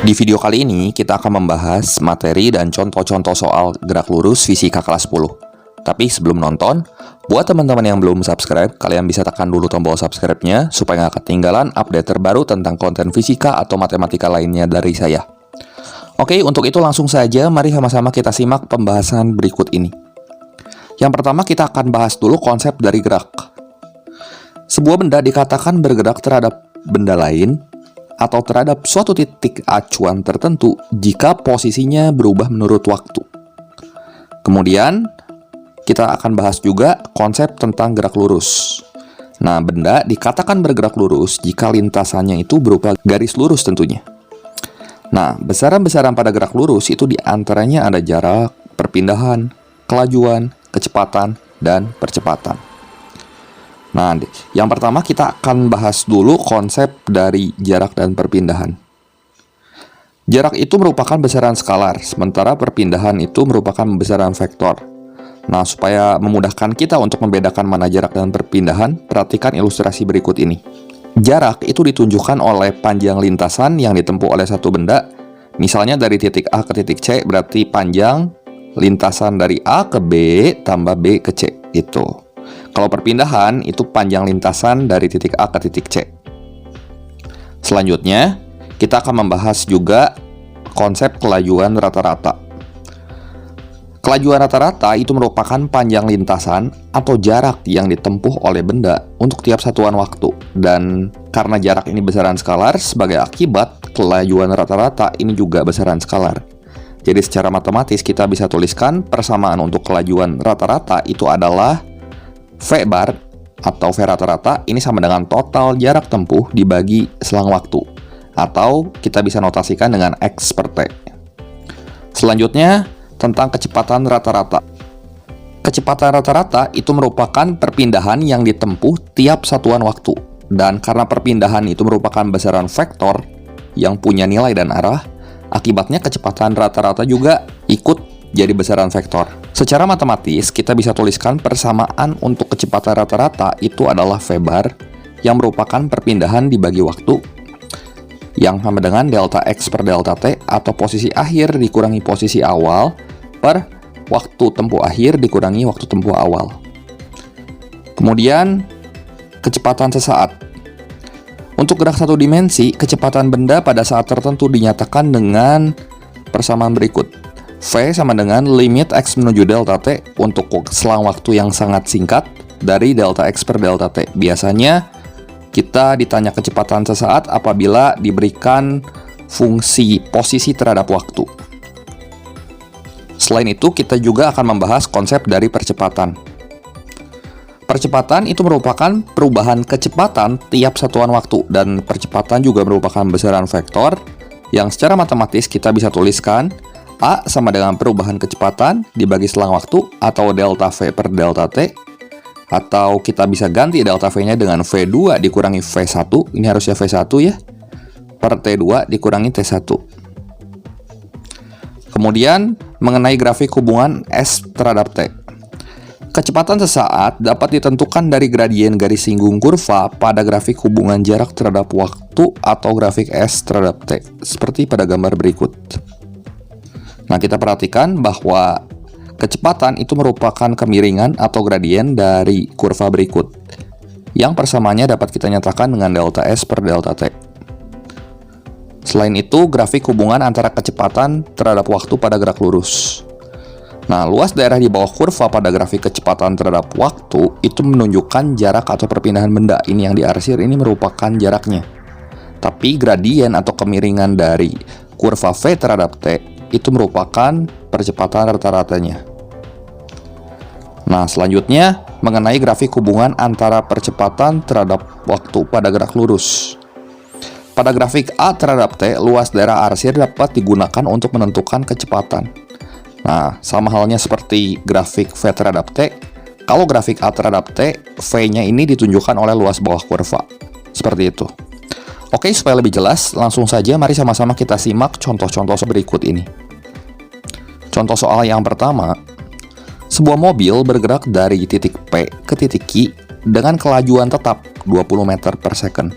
Di video kali ini, kita akan membahas materi dan contoh-contoh soal gerak lurus fisika kelas 10. Tapi sebelum nonton, buat teman-teman yang belum subscribe, kalian bisa tekan dulu tombol subscribe-nya supaya nggak ketinggalan update terbaru tentang konten fisika atau matematika lainnya dari saya. Oke, untuk itu langsung saja, mari sama-sama kita simak pembahasan berikut ini. Yang pertama, kita akan bahas dulu konsep dari gerak. Sebuah benda dikatakan bergerak terhadap benda lain atau terhadap suatu titik acuan tertentu jika posisinya berubah menurut waktu. Kemudian, kita akan bahas juga konsep tentang gerak lurus. Nah, benda dikatakan bergerak lurus jika lintasannya itu berupa garis lurus tentunya. Nah, besaran-besaran pada gerak lurus itu diantaranya ada jarak, perpindahan, kelajuan, kecepatan, dan percepatan. Nah, yang pertama kita akan bahas dulu konsep dari jarak dan perpindahan. Jarak itu merupakan besaran skalar, sementara perpindahan itu merupakan besaran vektor. Nah, supaya memudahkan kita untuk membedakan mana jarak dan perpindahan, perhatikan ilustrasi berikut ini. Jarak itu ditunjukkan oleh panjang lintasan yang ditempuh oleh satu benda. Misalnya dari titik A ke titik C, berarti panjang lintasan dari A ke B tambah B ke C. Itu. Kalau perpindahan, itu panjang lintasan dari titik A ke titik C. Selanjutnya, kita akan membahas juga konsep kelajuan rata-rata. Kelajuan rata-rata itu merupakan panjang lintasan atau jarak yang ditempuh oleh benda untuk tiap satuan waktu. Dan karena jarak ini besaran skalar, sebagai akibat, kelajuan rata-rata ini juga besaran skalar. Jadi secara matematis kita bisa tuliskan persamaan untuk kelajuan rata-rata itu adalah V bar atau V rata-rata ini sama dengan total jarak tempuh dibagi selang waktu. Atau kita bisa notasikan dengan X per T. Selanjutnya, tentang kecepatan rata-rata. Kecepatan rata-rata itu merupakan perpindahan yang ditempuh tiap satuan waktu. Dan karena perpindahan itu merupakan besaran vektor yang punya nilai dan arah, akibatnya kecepatan rata-rata juga ikut jadi besaran vektor. Secara matematis, kita bisa tuliskan persamaan untuk kecepatan rata-rata itu adalah V bar yang merupakan perpindahan dibagi waktu yang sama dengan delta X per delta T atau posisi akhir dikurangi posisi awal per waktu tempuh akhir dikurangi waktu tempuh awal. Kemudian, kecepatan sesaat. Untuk gerak satu dimensi, kecepatan benda pada saat tertentu dinyatakan dengan persamaan berikut. V sama dengan limit X menuju delta T untuk selang waktu yang sangat singkat dari delta X per delta T. Biasanya, kita ditanya kecepatan sesaat apabila diberikan fungsi posisi terhadap waktu. Selain itu, kita juga akan membahas konsep dari percepatan. Percepatan itu merupakan perubahan kecepatan tiap satuan waktu, dan percepatan juga merupakan besaran vektor yang secara matematis kita bisa tuliskan A sama dengan perubahan kecepatan dibagi selang waktu atau delta V per delta T. Atau kita bisa ganti delta V-nya dengan V2 dikurangi V1, ini harusnya V1 ya, per T2 dikurangi T1. Kemudian, mengenai grafik hubungan S terhadap T. Kecepatan sesaat dapat ditentukan dari gradien garis singgung kurva pada grafik hubungan jarak terhadap waktu atau grafik S terhadap T, seperti pada gambar berikut. Nah, kita perhatikan bahwa kecepatan itu merupakan kemiringan atau gradien dari kurva berikut, yang persamaannya dapat kita nyatakan dengan delta S per delta T. Selain itu, grafik hubungan antara kecepatan terhadap waktu pada gerak lurus. Nah, luas daerah di bawah kurva pada grafik kecepatan terhadap waktu itu menunjukkan jarak atau perpindahan benda. Ini yang diarsir ini merupakan jaraknya. Tapi gradien atau kemiringan dari kurva V terhadap T itu merupakan percepatan rata-ratanya. Nah, selanjutnya mengenai grafik hubungan antara percepatan terhadap waktu pada gerak lurus. Pada grafik A terhadap T, luas daerah arsir dapat digunakan untuk menentukan kecepatan. Nah, sama halnya seperti grafik V terhadap T. Kalau grafik A terhadap T, V-nya ini ditunjukkan oleh luas bawah kurva. Seperti itu. Oke, supaya lebih jelas, langsung saja mari sama-sama kita simak contoh-contoh berikut ini. Contoh soal yang pertama, sebuah mobil bergerak dari titik P ke titik Q dengan kelajuan tetap 20 meter per second.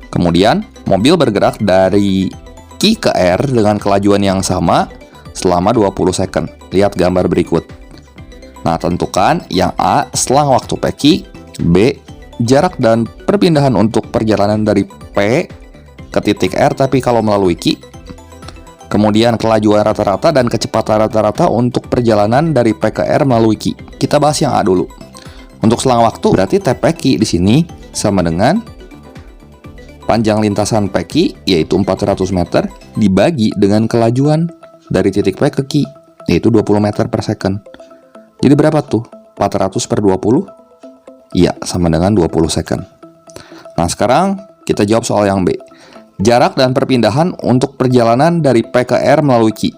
Kemudian, mobil bergerak dari Q ke R dengan kelajuan yang sama selama 20 second. Lihat gambar berikut. Nah, tentukan yang A selang waktu PQ, B jarak dan perpindahan untuk perjalanan dari P ke titik R tapi kalau melalui Q. Kemudian kelajuan rata-rata dan kecepatan rata-rata untuk perjalanan dari P ke R melalui Q. Kita bahas yang A dulu. Untuk selang waktu berarti TPQ di sini sama dengan panjang lintasan PQ yaitu 400 meter dibagi dengan kelajuan dari titik P ke Q yaitu 20 meter per second. Jadi berapa tuh? 400 per 20? Iya, sama dengan 20 second. Nah, sekarang kita jawab soal yang B. Jarak dan perpindahan untuk perjalanan dari P ke R melalui Q.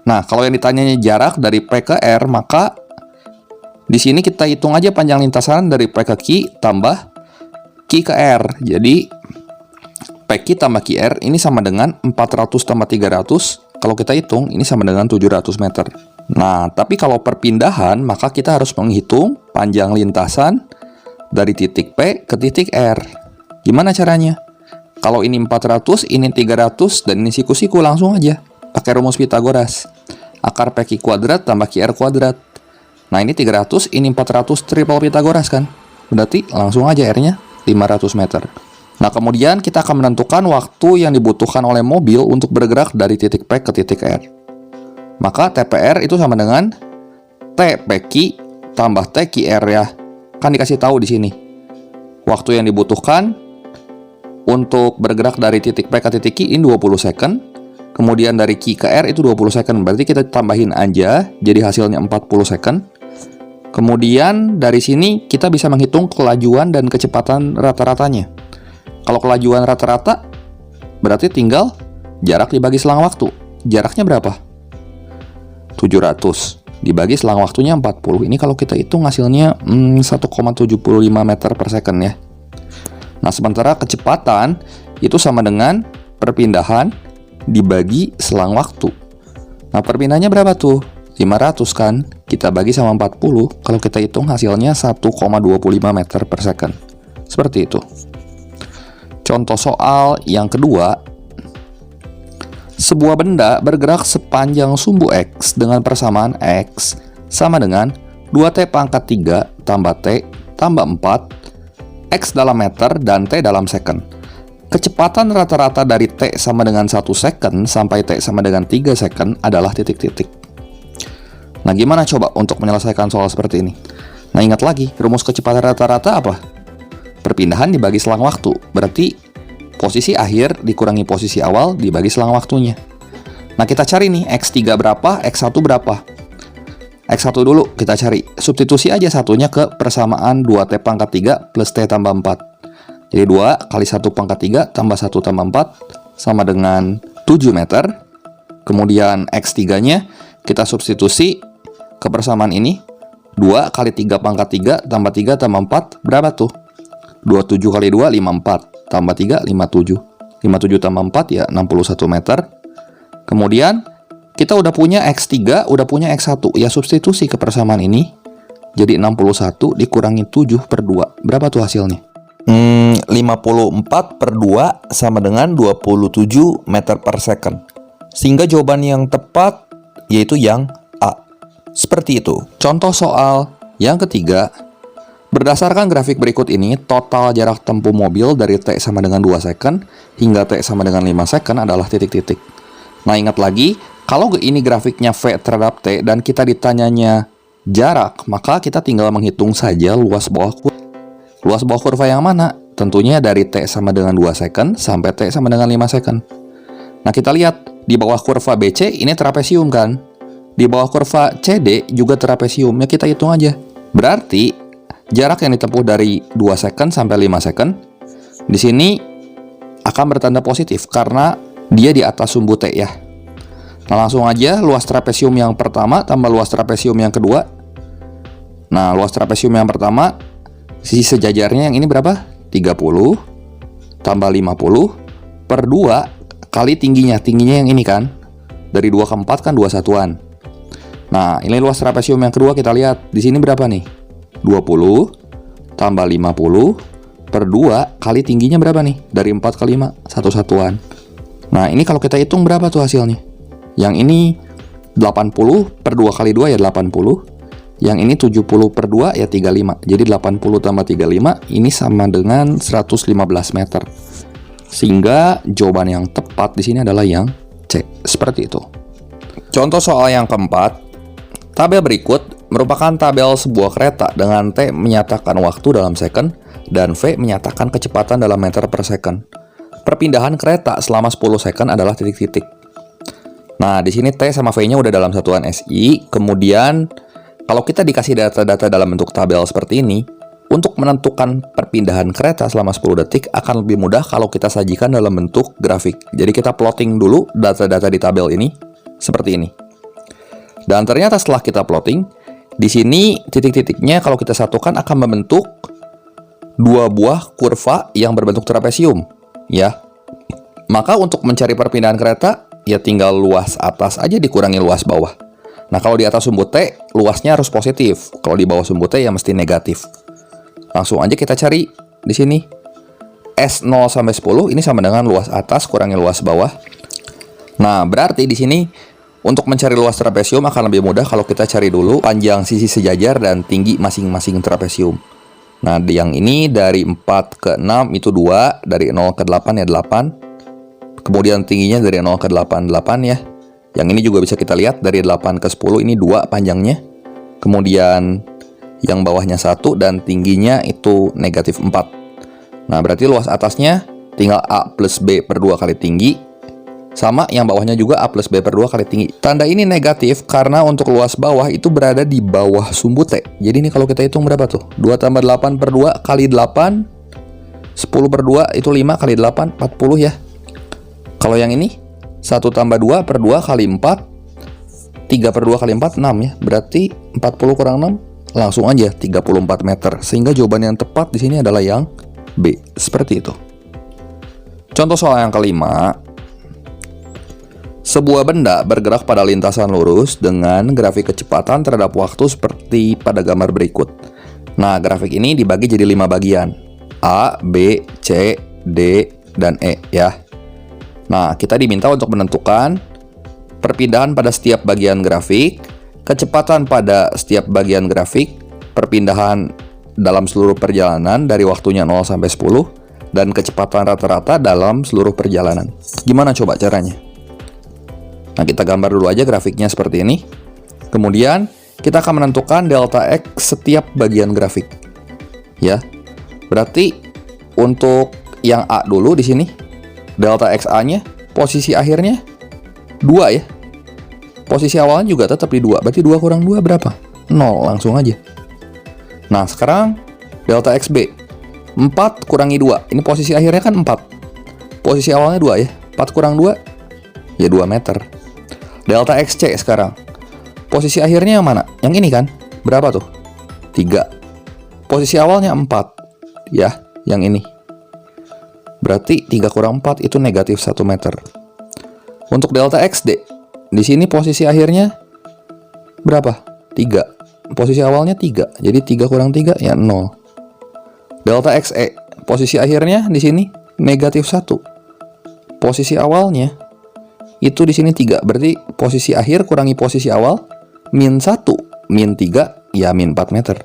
Nah, kalau yang ditanyanya jarak dari P ke R, maka di sini kita hitung aja panjang lintasan dari P ke Q tambah Q ke R. Jadi PQ tambah QR ini sama dengan 400 tambah 300. Kalau kita hitung, ini sama dengan 700 meter. Nah, tapi kalau perpindahan, maka kita harus menghitung panjang lintasan dari titik P ke titik R. Gimana caranya? Kalau ini 400, ini 300, dan ini siku-siku, langsung aja. Pakai rumus Pitagoras. Akar PQ kuadrat tambah QR kuadrat. Nah, ini 300, ini 400, triple Pitagoras kan? Berarti langsung aja R-nya 500 meter. Nah, kemudian kita akan menentukan waktu yang dibutuhkan oleh mobil untuk bergerak dari titik P ke titik R. Maka TPR itu sama dengan TPQ tambah TQR ya. Kan dikasih tahu di sini. Waktu yang dibutuhkan untuk bergerak dari titik P ke titik Q ini 20 second. Kemudian dari Q ke R itu 20 second. Berarti kita tambahin aja, jadi hasilnya 40 second. Kemudian dari sini kita bisa menghitung kelajuan dan kecepatan rata-ratanya. Kalau kelajuan rata-rata, berarti tinggal jarak dibagi selang waktu. Jaraknya berapa? 700. Dibagi selang waktunya 40. Ini kalau kita hitung hasilnya 1,75 meter per second ya. Nah, sementara kecepatan itu sama dengan perpindahan dibagi selang waktu. Nah, perpindahannya berapa tuh? 500 kan? Kita bagi sama 40. Kalau kita hitung hasilnya 1,25 meter per second. Seperti itu. Contoh soal yang kedua, sebuah benda bergerak sepanjang sumbu X dengan persamaan X sama dengan 2T pangkat 3 tambah T tambah 4, X dalam meter dan T dalam second. Kecepatan rata-rata dari T sama dengan 1 second sampai T sama dengan 3 second adalah titik-titik. Nah, gimana coba untuk menyelesaikan soal seperti ini? Nah, ingat lagi, rumus kecepatan rata-rata apa? Perpindahan dibagi selang waktu, berarti posisi akhir dikurangi posisi awal dibagi selang waktunya. Nah, kita cari nih, X3 berapa, X1 berapa. X1 dulu kita cari, substitusi aja satunya ke persamaan 2T pangkat 3 plus T tambah 4. Jadi 2 kali 1 pangkat 3 tambah 1 tambah 4 sama dengan 7 meter. Kemudian X3-nya kita substitusi ke persamaan ini, 2 kali 3 pangkat 3 tambah 3 tambah 4, berapa tuh? 27 kali 2, 54. Tambah 3, 57. 57 tambah 4 ya 61 meter. Kemudian kita udah punya X3, udah punya X1. Ya substitusi ke persamaan ini. Jadi 61 dikurangi 7 per 2. Berapa tuh hasilnya? 54 per 2 sama dengan 27 meter per second. Sehingga jawaban yang tepat yaitu yang A. Seperti itu. Contoh soal yang ketiga. Berdasarkan grafik berikut ini, total jarak tempuh mobil dari T sama dengan 2 second hingga T sama dengan 5 second adalah titik-titik. Nah, ingat lagi, kalau ini grafiknya V terhadap T dan kita ditanyanya jarak, maka kita tinggal menghitung saja luas bawah kurva. Luas bawah kurva yang mana? Tentunya dari T sama dengan 2 second sampai T sama dengan 5 second. Nah, kita lihat, di bawah kurva BC ini trapesium kan? Di bawah kurva CD juga trapesium, ya kita hitung aja. Berarti jarak yang ditempuh dari 2 second sampai 5 second di sini akan bertanda positif karena dia di atas sumbu T ya. Nah, langsung aja luas trapesium yang pertama tambah luas trapesium yang kedua. Nah, luas trapesium yang pertama sisi sejajarnya yang ini berapa? 30 tambah 50 per 2 kali tingginya. Tingginya yang ini kan. Dari 2 ke 4 kan 2 satuan. Nah, ini luas trapesium yang kedua kita lihat. Di sini berapa nih? 20 tambah 50 per 2 kali tingginya berapa nih? Dari 4 ke 5, 1 satuan. Nah, ini kalau kita hitung berapa tuh hasilnya? Yang ini 80 per 2 kali 2 ya 80. Yang ini 70 per 2 ya 35. Jadi 80 tambah 35 ini sama dengan 115 meter. Sehingga jawaban yang tepat di sini adalah yang C. Seperti itu. Contoh soal yang keempat. Tabel berikut merupakan tabel sebuah kereta dengan T menyatakan waktu dalam second dan V menyatakan kecepatan dalam meter per second. Perpindahan kereta selama 10 second adalah titik-titik. Nah, di sini T sama V-nya udah dalam satuan SI. Kemudian, kalau kita dikasih data-data dalam bentuk tabel seperti ini, untuk menentukan perpindahan kereta selama 10 detik akan lebih mudah kalau kita sajikan dalam bentuk grafik. Jadi kita plotting dulu data-data di tabel ini seperti ini. Dan ternyata setelah kita plotting, di sini titik-titiknya kalau kita satukan akan membentuk dua buah kurva yang berbentuk trapesium, ya. Maka untuk mencari perpindahan kereta, ya tinggal luas atas aja dikurangi luas bawah. Nah, kalau di atas sumbu T, luasnya harus positif. Kalau di bawah sumbu T, ya mesti negatif. Langsung aja kita cari di sini. S0 sampai 10 ini sama dengan luas atas kurangi luas bawah. Nah, berarti di sini untuk mencari luas trapesium akan lebih mudah kalau kita cari dulu panjang sisi sejajar dan tinggi masing-masing trapesium. Nah, yang ini dari 4 ke 6 itu 2, dari 0 ke 8 ya 8. Kemudian tingginya dari 0 ke 8, 8 ya. Yang ini juga bisa kita lihat dari 8 ke 10 ini 2 panjangnya. Kemudian yang bawahnya 1 dan tingginya itu negatif 4. Nah, berarti luas atasnya tinggal A plus B per 2 kali tinggi. Sama yang bawahnya juga A plus B per 2 kali tinggi. Tanda ini negatif karena untuk luas bawah itu berada di bawah sumbu T. Jadi ini kalau kita hitung berapa tuh? 2 tambah 8 per 2 kali 8. 10 per 2 itu 5 kali 8, 40 ya. Kalau yang ini 1 tambah 2 per 2 kali 4. 3 per 2 kali 4, 6 ya. Berarti 40 kurang 6, langsung aja 34 meter. Sehingga jawaban yang tepat di sini adalah yang B. Seperti itu. Contoh soal yang kelima. Sebuah benda bergerak pada lintasan lurus dengan grafik kecepatan terhadap waktu seperti pada gambar berikut. Nah, grafik ini dibagi jadi 5 bagian. A, B, C, D, dan E ya. Nah, kita diminta untuk menentukan perpindahan pada setiap bagian grafik, kecepatan pada setiap bagian grafik, perpindahan dalam seluruh perjalanan dari waktunya 0 sampai 10, dan kecepatan rata-rata dalam seluruh perjalanan. Gimana coba caranya? Nah, kita gambar dulu aja grafiknya seperti ini. Kemudian, kita akan menentukan delta X setiap bagian grafik. Ya. Berarti untuk yang A dulu di sini, delta XA-nya posisi akhirnya 2 ya. Posisi awalnya juga tetap di 2. Berarti 2 kurang 2 berapa? 0, langsung aja. Nah, sekarang delta XB 4 kurangi 2. Ini posisi akhirnya kan 4. Posisi awalnya 2 ya. 4 kurang 2 ya 2 meter. Delta XC sekarang. Posisi akhirnya yang mana? Yang ini kan? Berapa tuh? 3. Posisi awalnya 4. Ya, yang ini. Berarti 3 kurang 4 itu negatif 1 meter. Untuk delta XD, di sini posisi akhirnya berapa? 3. Posisi awalnya 3. Jadi 3 kurang 3 ya 0. Delta XE, posisi akhirnya di sini negatif 1. Posisi awalnya itu di sini 3, berarti posisi akhir kurangi posisi awal, min 1, min 3, ya min 4 meter.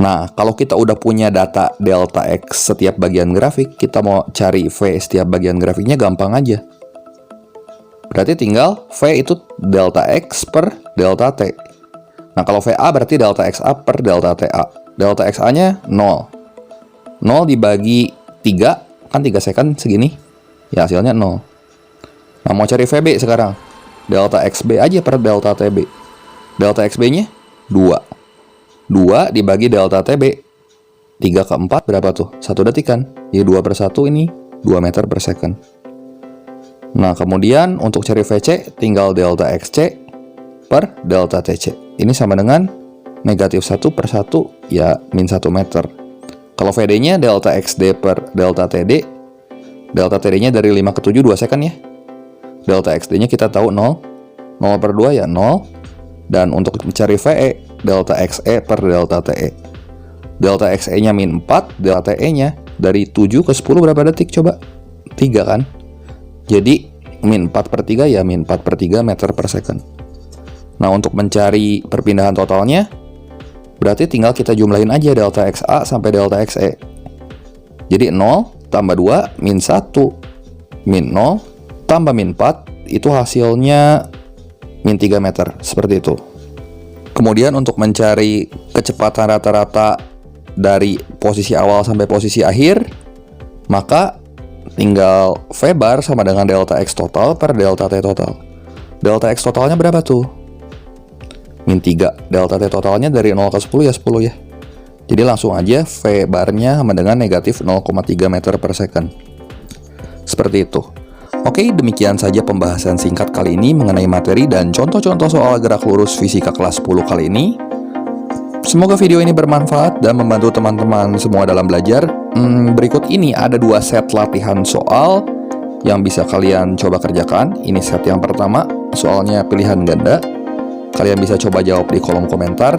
Nah, kalau kita udah punya data delta X setiap bagian grafik, kita mau cari V setiap bagian grafiknya gampang aja. Berarti tinggal V itu delta X per delta T. Nah, kalau VA berarti delta XA per delta TA. Delta XA-nya 0. 0 dibagi 3, kan 3 second segini, ya hasilnya 0. Nah, mau cari VB sekarang. Delta XB aja per delta TB. Delta XB-nya 2. 2 dibagi delta TB. 3 ke 4 berapa tuh? 1 detik kan? Ya 2 per 1 ini 2 meter per second. Nah, kemudian untuk cari VC tinggal delta XC per delta TC. Ini sama dengan negatif 1 per 1 ya min 1 meter. Kalau VD-nya delta XD per delta TD. Delta TD-nya dari 5 ke 7 2 second ya. Delta XD-nya kita tahu 0. 0 per 2 ya 0. Dan untuk mencari VE, delta XE per delta TE. Delta XE-nya min 4, delta TE-nya dari 7 ke 10 berapa detik coba? 3 kan? Jadi min 4/3 ya min 4/3 meter per second. Nah, untuk mencari perpindahan totalnya, berarti tinggal kita jumlahin aja delta XA sampai delta XE. Jadi 0 tambah 2 min 1 min 0 tambah min 4 itu hasilnya min 3 meter, seperti itu. Kemudian untuk mencari kecepatan rata-rata dari posisi awal sampai posisi akhir, maka tinggal V bar sama dengan delta X total per delta T total. Delta X totalnya berapa tuh? Min 3. Delta T totalnya dari 0 ke 10 ya 10 ya. Jadi langsung aja V barnya sama dengan negatif 0,3 meter per second. Seperti itu. Oke, demikian saja pembahasan singkat kali ini mengenai materi dan contoh-contoh soal gerak lurus fisika kelas 10 kali ini. Semoga video ini bermanfaat dan membantu teman-teman semua dalam belajar. Berikut ini ada 2 set latihan soal yang bisa kalian coba kerjakan. Ini set yang pertama, soalnya pilihan ganda. Kalian bisa coba jawab di kolom komentar.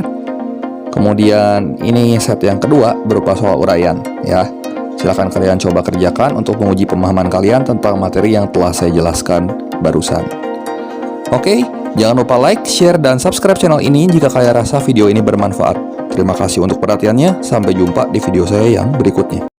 Kemudian ini set yang kedua berupa soal uraian ya. Silahkan kalian coba kerjakan untuk menguji pemahaman kalian tentang materi yang telah saya jelaskan barusan. Oke, jangan lupa like, share, dan subscribe channel ini jika kalian rasa video ini bermanfaat. Terima kasih untuk perhatiannya, sampai jumpa di video saya yang berikutnya.